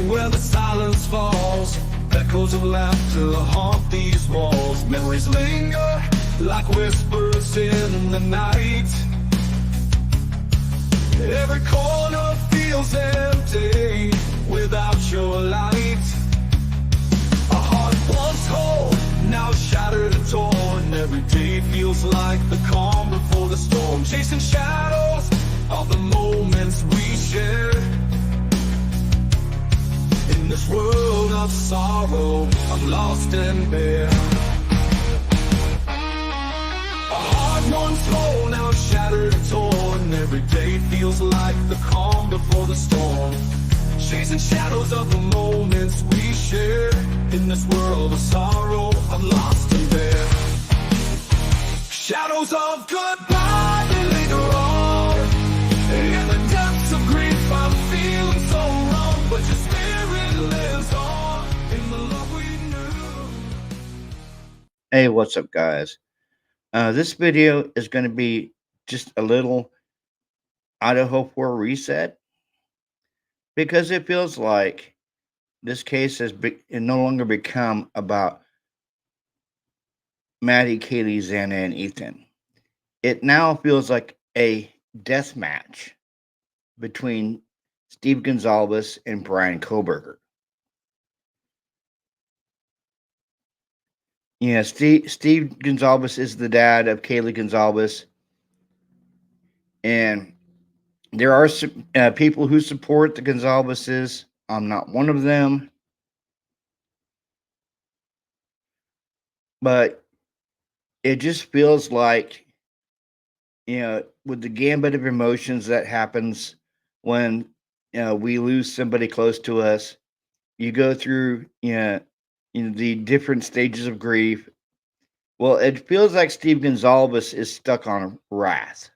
where the silence falls. Echoes of laughter haunt these walls. Memories linger like whispers in the night. Every corner feels empty without your light. A heart once whole, now shattered and torn. Every day feels like the calm before the storm. Chasing shadows of the moments we shared. In this world of sorrow, I'm lost and bare. A heart once whole, now shattered and torn. Every day feels like the calm before the storm. Chasing shadows of the moments we share. In this world of sorrow, I'm lost and bare. Shadows of goodbye they linger on. In the depths of grief I'm feeling so wrong. But your spirit lives on in the love we knew. Hey, what's up, guys? This video is going to be just a little Idaho 4 reset because it feels like this case has no longer become about Maddie, Kaylee, Xana, and Ethan. It now feels like a death match between Steve Gonzalez and Brian Koberger. Yeah, Steve Gonzalez is the dad of Kaylee Gonzalez, and there are people who support the Gonzaleses. I'm not one of them, but it just feels like, with the gambit of emotions that happens when we lose somebody close to us, you go through the different stages of grief. Well, it feels like Steve Gonzalez is stuck on wrath.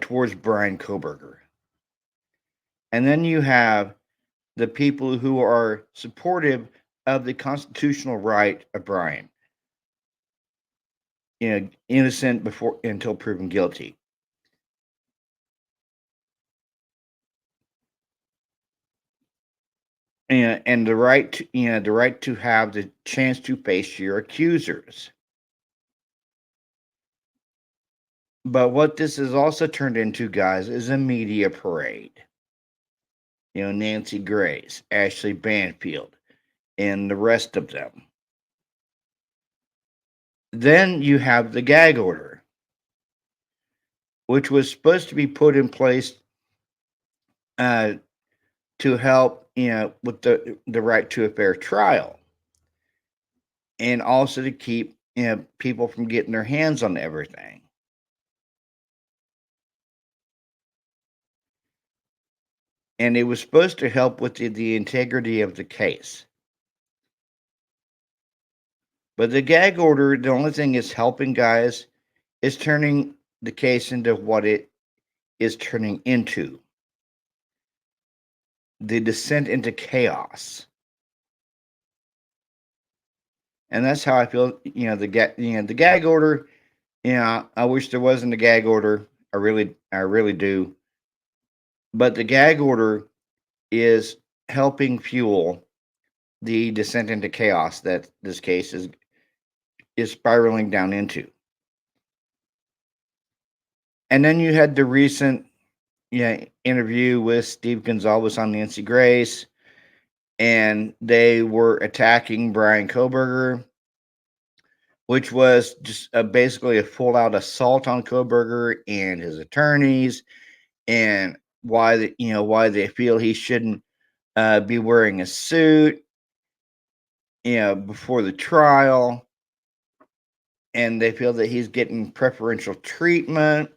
Towards Brian Koberger. And then you have the people who are supportive of the constitutional right of Brian. Innocent until proven guilty. And the right to have the chance to face your accusers. But what this has also turned into, guys, is a media parade. Nancy Grace, Ashley Banfield, and the rest of them. Then you have the gag order, which was supposed to be put in place to help, with the right to a fair trial, and also to keep people from getting their hands on everything. And it was supposed to help with the integrity of the case. But the gag order, the only thing it's helping, guys, is turning the case into what it is turning into. The descent into chaos. And that's how I feel, the gag order, I wish there wasn't a gag order. I really do. But the gag order is helping fuel the descent into chaos that this case is spiraling down into. And then you had the recent interview with Steve Gonzalez on Nancy Grace, and they were attacking Brian Koberger, which was just basically a full-out assault on Koberger and his attorneys, and why they feel he shouldn't be wearing a suit, before the trial, and they feel that he's getting preferential treatment.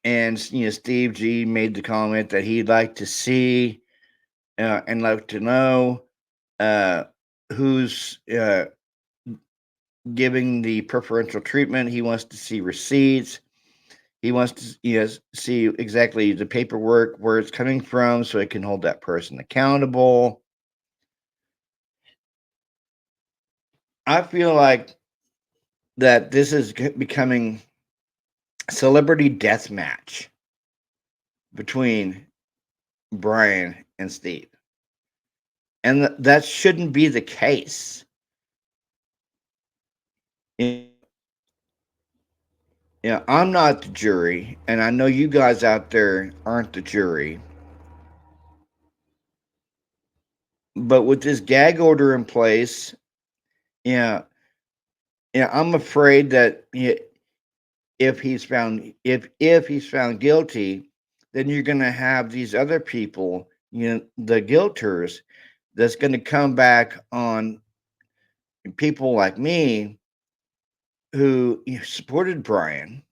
And Steve G made the comment that he'd like to see and like to know who's giving the preferential treatment. He wants to see receipts. He wants to see exactly the paperwork, where it's coming from, so he can hold that person accountable. I feel like that this is becoming celebrity death match between Brian and Steve. And that shouldn't be the case. You know, I'm not the jury, and I know you guys out there aren't the jury. But with this gag order in place, yeah, yeah, I'm afraid that if he's found guilty, then you're going to have these other people, the guilters, that's going to come back on people like me who supported Brian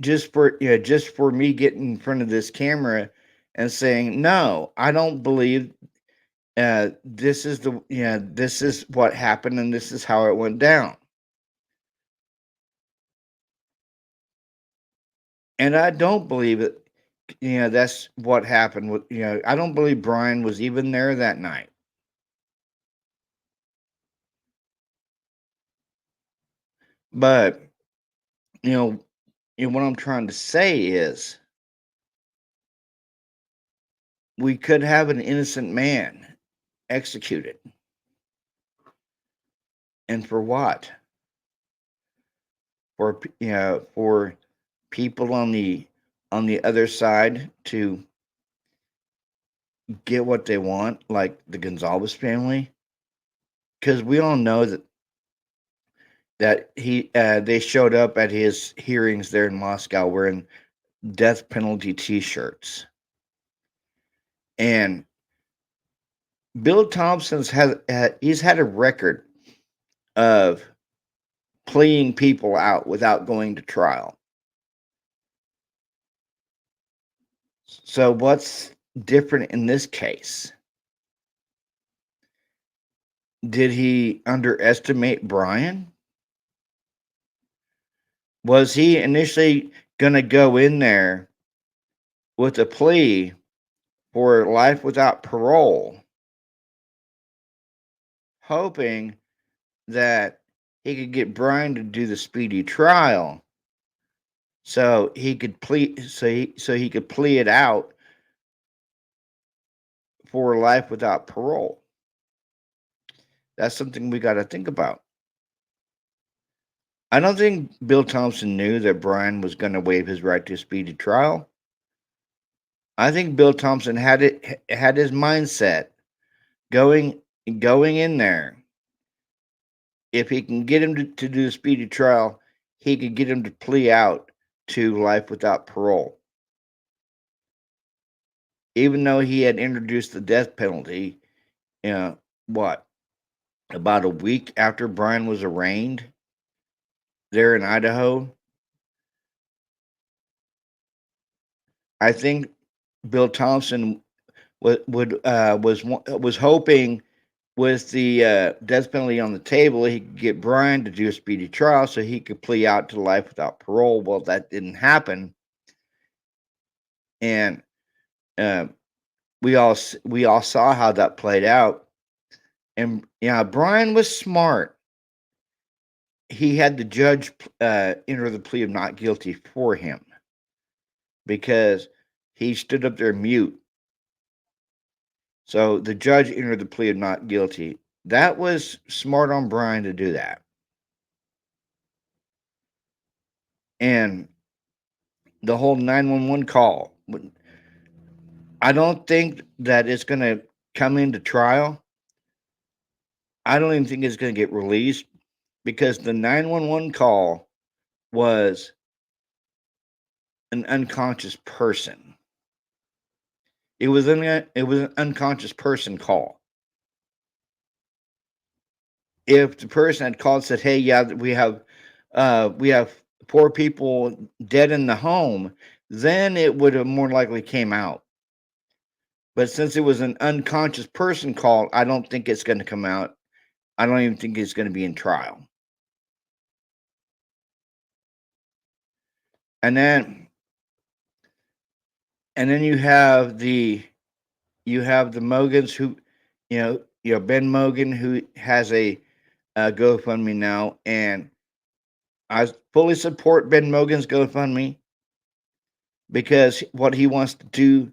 just for me getting in front of this camera and saying no, I don't believe this is what happened and this is how it went down. And I don't believe it. That's what happened with, I don't believe Brian was even there that night. But, you know, what I'm trying to say is we could have an innocent man executed. And for what? For people on the other side to get what they want, like the Gonzalez family, because we all know that they showed up at his hearings there in Moscow wearing death penalty T-shirts, and Bill Thompson's he's had a record of pleading people out without going to trial. So what's different in this case? Did he underestimate Brian? Was he initially going to go in there with a plea for life without parole, hoping that he could get Brian to do the speedy trial so he could plea it out for life without parole? That's something we got to think about. I don't think Bill Thompson knew that Brian was going to waive his right to a speedy trial. I think Bill Thompson had his mindset going in there. If he can get him to do a speedy trial, he could get him to plea out to life without parole. Even though he had introduced the death penalty, what, about a week after Brian was arraigned there in Idaho, I think Bill Thompson was hoping with the death penalty on the table, he could get Brian to do a speedy trial so he could plea out to life without parole. Well, that didn't happen, and uh, we all saw how that played out. And Brian was smart. He had the judge enter the plea of not guilty for him because he stood up there mute. So the judge entered the plea of not guilty. That was smart on Brian to do that. And the whole 911 call, I don't think that it's going to come into trial. I don't even think it's going to get released because the 911 call was an unconscious person. It was an unconscious person call. If the person had called and said, "Hey, yeah, we have 4 people dead in the home," then it would have more likely came out. But since it was an unconscious person call, I don't think it's going to come out. I don't even think it's going to be in trial. And then you have the Mogans who, Ben Mogan, who has a GoFundMe now, and I fully support Ben Mogan's GoFundMe. because what he wants to do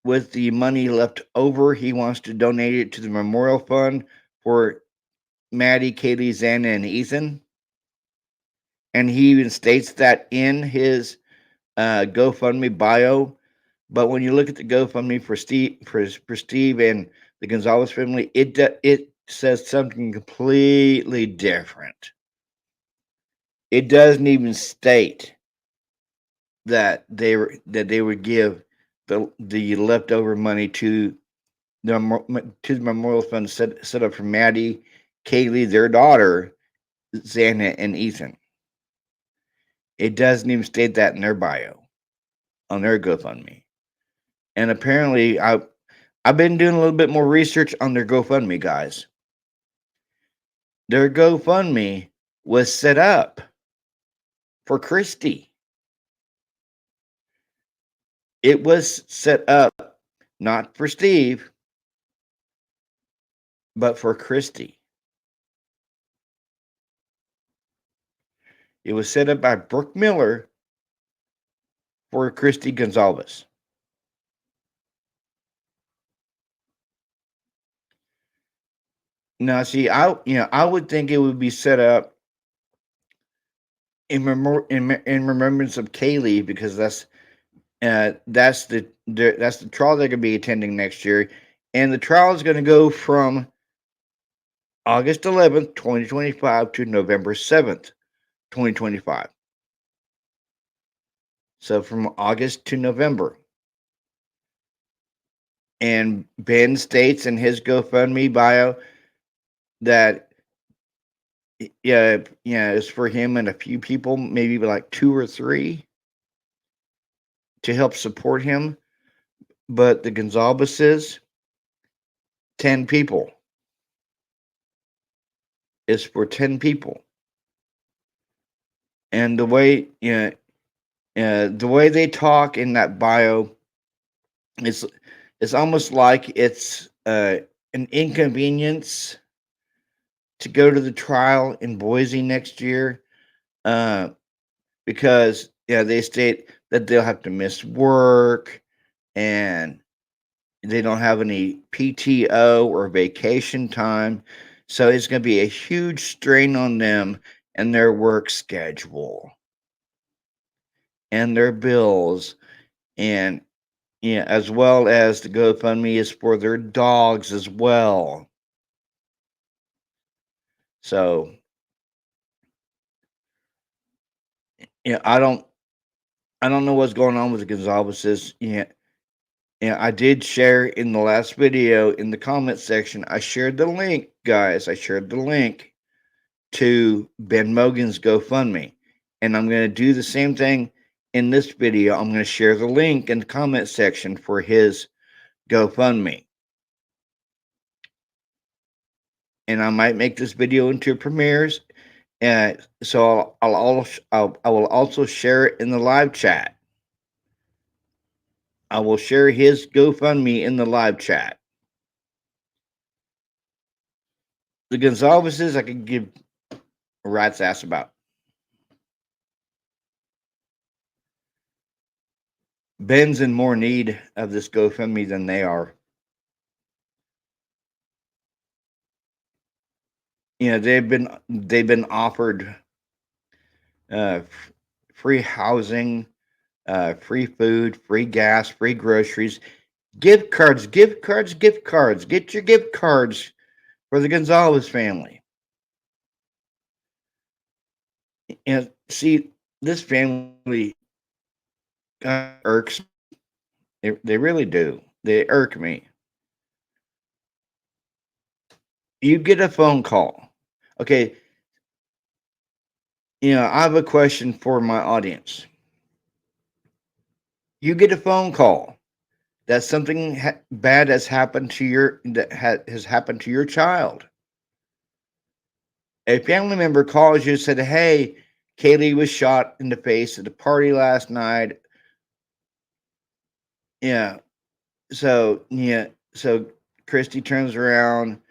with the money left over, he wants to donate it to the memorial fund for Maddie, Kaylee, Xana, and Ethan. And he even states that in his GoFundMe bio. But when you look at the GoFundMe for Steve and the Gonzalez family, it says something completely different. It doesn't even state that they would give the leftover money to the memorial fund set up for Maddie, Kaylee, their daughter, Xana, and Ethan. It doesn't even state that in their bio on their GoFundMe. And apparently, I've been doing a little bit more research on their GoFundMe, guys. Their GoFundMe was set up for Christy. It was set up not for Steve, but for Christy. It was set up by Brooke Miller for Christy Gonzalez. Now, see, I would think it would be set up in remembrance of Kaylee, because that's the trial they're going to be attending next year, and the trial is going to go from August 11th, 2025 to November 7th, 2025. So from August to November. And Ben states in his GoFundMe bio that it's for him and a few people, maybe like 2 or 3, to help support him. But the Gonzalez's 10 people. Is for 10 people. And the way the way they talk in that bio, it's almost like it's an inconvenience to go to the trial in Boise next year, because they state that they'll have to miss work, and they don't have any PTO or vacation time. So it's going to be a huge strain on them and their work schedule and their bills, and as well as the GoFundMe is for their dogs as well. So I don't know what's going on with the Gonzalez's. I did share in the last video in the comment section. I shared the link, guys. I shared the link to Ben Mogan's GoFundMe, and I'm going to do the same thing in this video. I'm going to share the link in the comment section for his GoFundMe, and I might make this video into premieres. So I will also share it in the live chat. I will share his GoFundMe in the live chat. The Gonzalez's I could give a rat's ass about. Ben's in more need of this GoFundMe than they are. They've been offered free housing, free food, free gas, free groceries, gift cards. Get your gift cards for the Gonzalez family. And see, this family irks me. They really do. They irk me. You get a phone call. Okay. I have a question for my audience. You get a phone call that something bad has happened to has happened to your child. A family member calls you and said, "Hey, Kaylee was shot in the face at a party last night." So Christy turns around,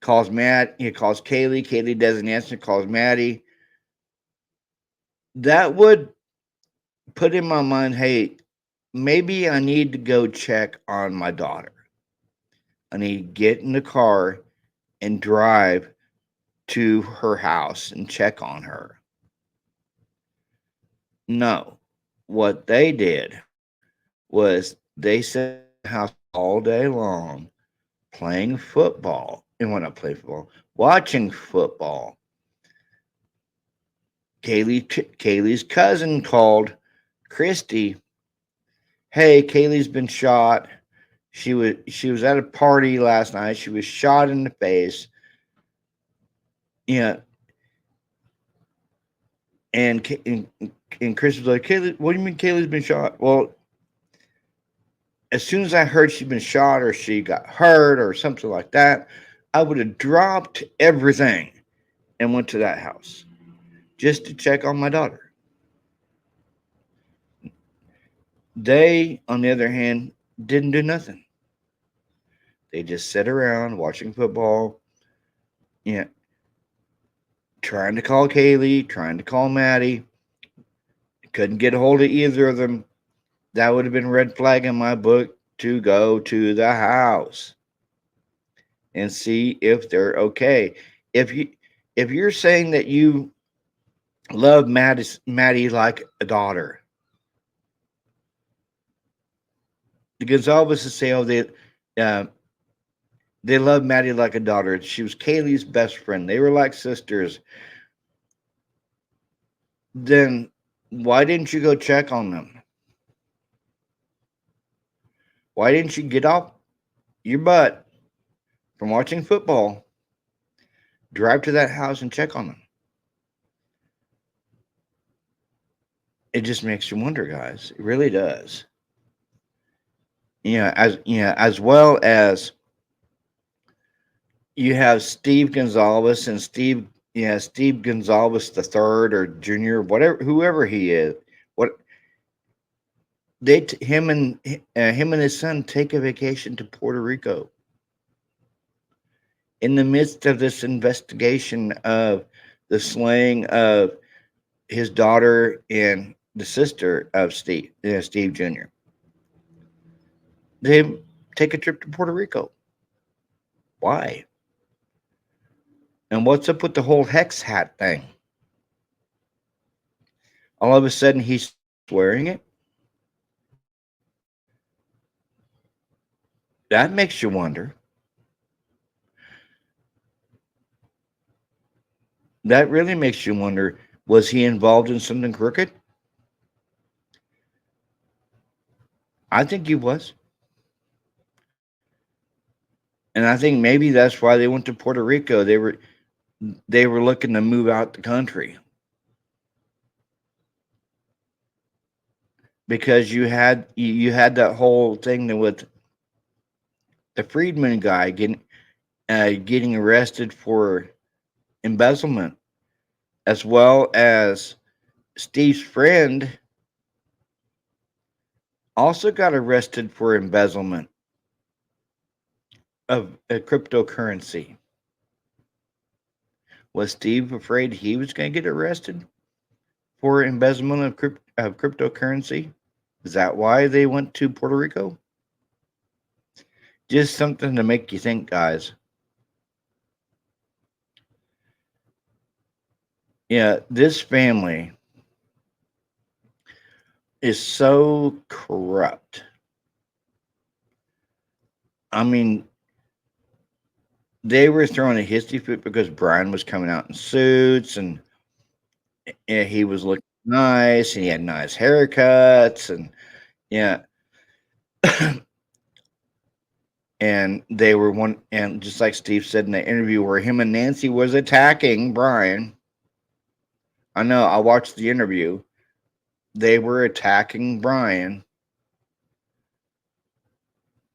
calls calls Kaylee. Kaylee doesn't answer, calls Maddie. That would put in my mind, hey, maybe I need to go check on my daughter. I need to get in the car and drive to her house and check on her. No. What they did was they sat in the house all day long playing football. And when I play football, watching football. Kaylee's cousin called Christy. Hey, Kaylee's been shot. She was at a party last night. She was shot in the face. Yeah, and Chris was like, Kaylee, what do you mean Kaylee's been shot? Well, as soon as I heard she'd been shot or she got hurt or something like that, I would have dropped everything and went to that house just to check on my daughter. They, on the other hand, didn't do nothing. They just sat around watching football, you know, trying to call Kaylee, trying to call Maddie. Couldn't get a hold of either of them. That would have been red flag in my book to go to the house and see if they're okay. If you if you're saying that you love Maddie like a daughter, the Gonzalez's say, oh, uh, they love Maddie like a daughter. She was Kaylee's best friend. They were like sisters. Then why didn't you go check on them? Why didn't you get off your butt from watching football, drive to that house and check on them? It just makes you wonder, guys. It really does. As well as you have Steve Gonzalez and Steve Gonzalez the third or junior, whatever, whoever he is. What him and his son take a vacation to Puerto Rico in the midst of this investigation of the slaying of his daughter and the sister of Steve Jr. They take a trip to Puerto Rico. Why? And what's up with the whole hex hat thing? All of a sudden he's wearing it. That makes you wonder. That really makes you wonder, was he involved in something crooked? I think he was. And I think maybe that's why they went to Puerto Rico. They were looking to move out the country. Because you had that whole thing with the Friedman guy getting arrested for embezzlement, as well as Steve's friend also got arrested for embezzlement of a cryptocurrency. Was Steve afraid he was going to get arrested for embezzlement of cryptocurrency? Is that why they went to Puerto Rico? Just something to make you think, guys. Yeah, this family is so corrupt. I mean, they were throwing a hissy fit because Brian was coming out in suits and he was looking nice and he had nice haircuts and yeah. And they were one, and just like Steve said in the interview where him and Nancy was attacking Brian. I know, I watched the interview. They were attacking Brian.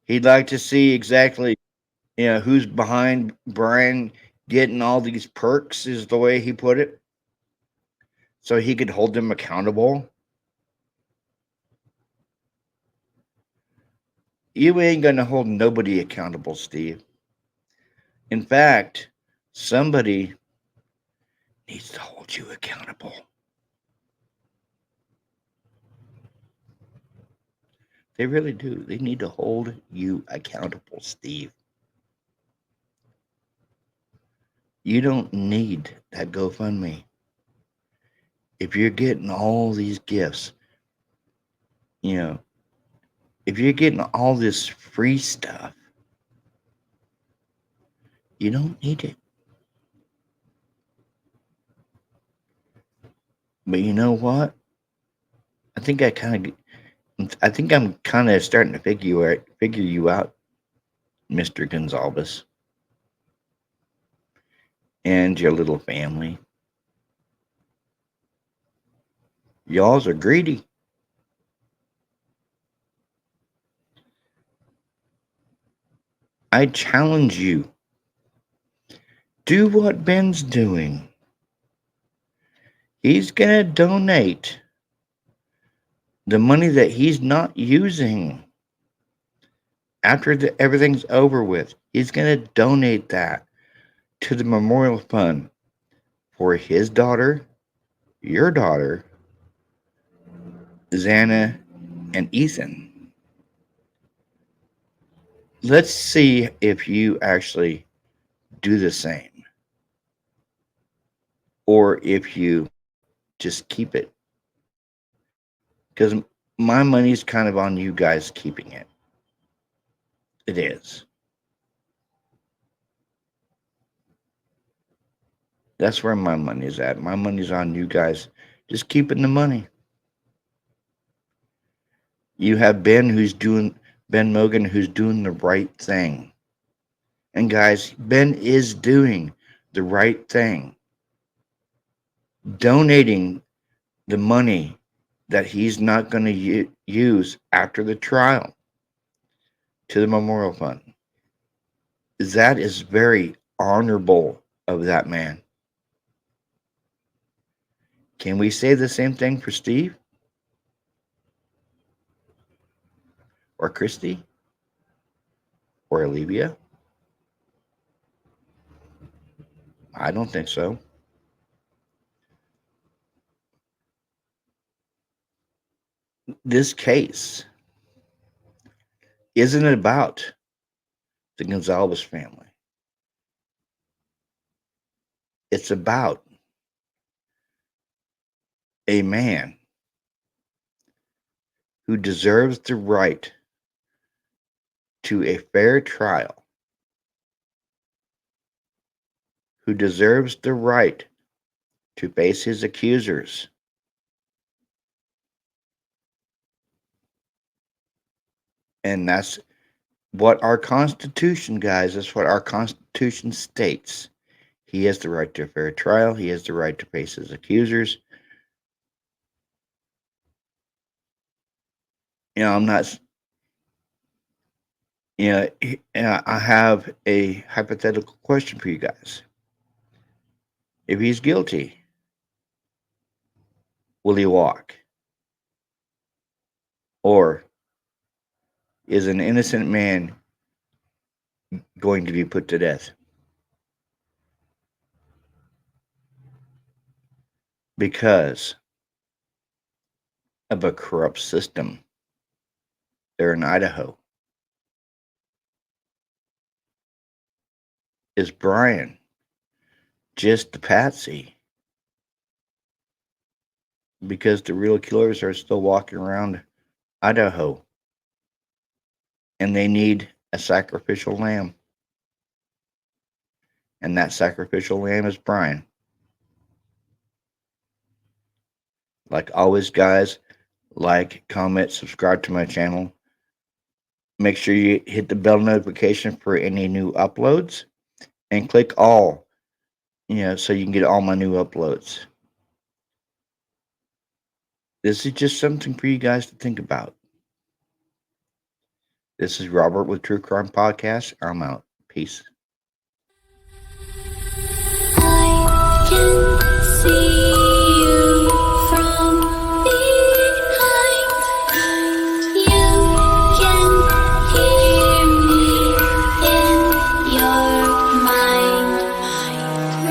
He'd like to see exactly, who's behind Brian getting all these perks, is the way he put it, so he could hold them accountable. You ain't gonna hold nobody accountable, Steve. In fact, somebody needs to hold you accountable. They really do. They need to hold you accountable, Steve. You don't need that GoFundMe. If you're getting all these gifts, you know, if you're getting all this free stuff, you don't need it. But you know what? I think I'm kind of starting to figure you out, Mr. Gonzalez, and your little family. Y'alls are greedy. I challenge you. Do what Ben's doing. He's going to donate the money that he's not using after everything's over with. He's going to donate that to the memorial fund for his daughter, your daughter, Xana, and Ethan. Let's see if you actually do the same or if you just keep it. Because my money's kind of on you guys keeping it. It is. That's where my money's at. My money's on you guys just keeping the money. You have Ben Mogan who's doing the right thing. And guys, Ben is doing the right thing. Donating the money that he's not going to use after the trial to the memorial fund. That is very honorable of that man. Can we say the same thing for Steve? Or Christy? Or Olivia? I don't think so. This case isn't about the Gonzalez family. It's about a man who deserves the right to a fair trial, who deserves the right to face his accusers. And that's what our Constitution, guys, that's what our Constitution states. He has the right to a fair trial. He has the right to face his accusers. I'm not, I have a hypothetical question for you guys. If he's guilty, will he walk? Or is an innocent man going to be put to death? Because of a corrupt system there in Idaho. Is Brian just the patsy? Because the real killers are still walking around Idaho and they need a sacrificial lamb. And that sacrificial lamb is Brian. Like always, guys, like, comment, subscribe to my channel. Make sure you hit the bell notification for any new uploads and click all, so you can get all my new uploads. This is just something for you guys to think about. This is Robert with True Crime Podcast. I'm out. Peace.